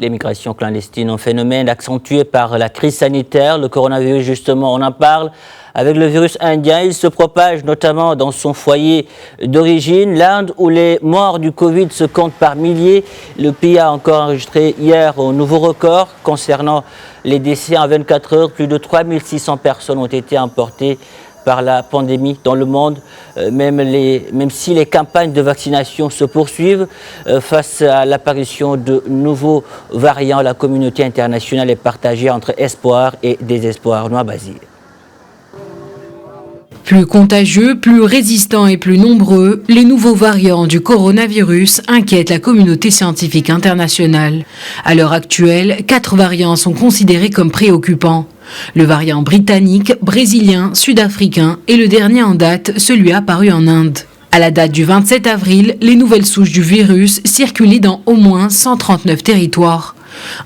L'immigration clandestine, un phénomène accentué par la crise sanitaire. Le coronavirus, justement, on en parle. Avec le virus indien, il se propage notamment dans son foyer d'origine, l'Inde, où les morts du Covid se comptent par milliers. Le pays a encore enregistré hier un nouveau record concernant les décès en 24 heures. Plus de 3600 personnes ont été emportées par la pandémie dans le monde, même si les campagnes de vaccination se poursuivent face à l'apparition de nouveaux variants. La communauté internationale est partagée entre espoir et désespoir. Noa Basile. Plus contagieux, plus résistants et plus nombreux, les nouveaux variants du coronavirus inquiètent la communauté scientifique internationale. À l'heure actuelle, 4 variants sont considérés comme préoccupants. Le variant britannique, brésilien, sud-africain et le dernier en date, celui apparu en Inde. À la date du 27 avril, les nouvelles souches du virus circulaient dans au moins 139 territoires.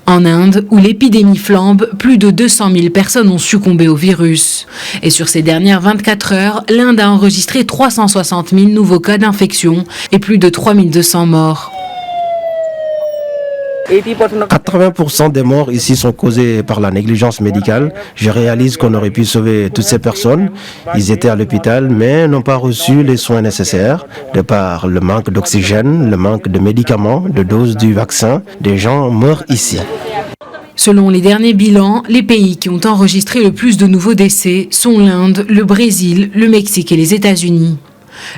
En Inde, où l'épidémie flambe, plus de 200 000 personnes ont succombé au virus. Et sur ces dernières 24 heures, l'Inde a enregistré 360 000 nouveaux cas d'infection et plus de 3 200 morts. 80% des morts ici sont causés par la négligence médicale. Je réalise qu'on aurait pu sauver toutes ces personnes. Ils étaient à l'hôpital mais n'ont pas reçu les soins nécessaires de par le manque d'oxygène, le manque de médicaments, de doses du vaccin. Des gens meurent ici. Selon les derniers bilans, les pays qui ont enregistré le plus de nouveaux décès sont l'Inde, le Brésil, le Mexique et les États-Unis.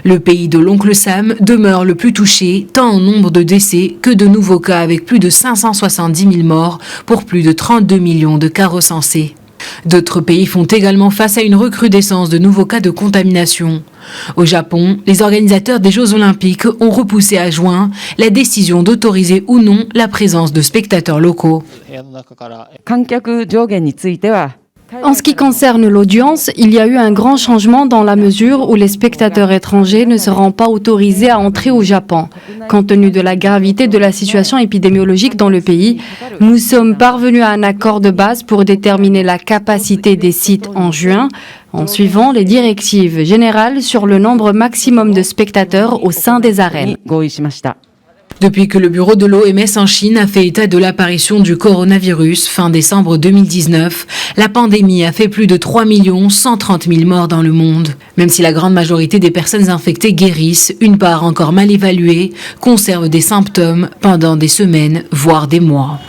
Le pays de l'oncle Sam demeure le plus touché, tant en nombre de décès que de nouveaux cas avec plus de 570 000 morts pour plus de 32 millions de cas recensés. D'autres pays font également face à une recrudescence de nouveaux cas de contamination. Au Japon, les organisateurs des Jeux Olympiques ont repoussé à juin la décision d'autoriser ou non la présence de spectateurs locaux. En ce qui concerne l'audience, il y a eu un grand changement dans la mesure où les spectateurs étrangers ne seront pas autorisés à entrer au Japon. Compte tenu de la gravité de la situation épidémiologique dans le pays, nous sommes parvenus à un accord de base pour déterminer la capacité des sites en juin, en suivant les directives générales sur le nombre maximum de spectateurs au sein des arènes. Depuis que le bureau de l'OMS en Chine a fait état de l'apparition du coronavirus fin décembre 2019, la pandémie a fait plus de 3 130 000 morts dans le monde. Même si la grande majorité des personnes infectées guérissent, une part encore mal évaluée conserve des symptômes pendant des semaines, voire des mois.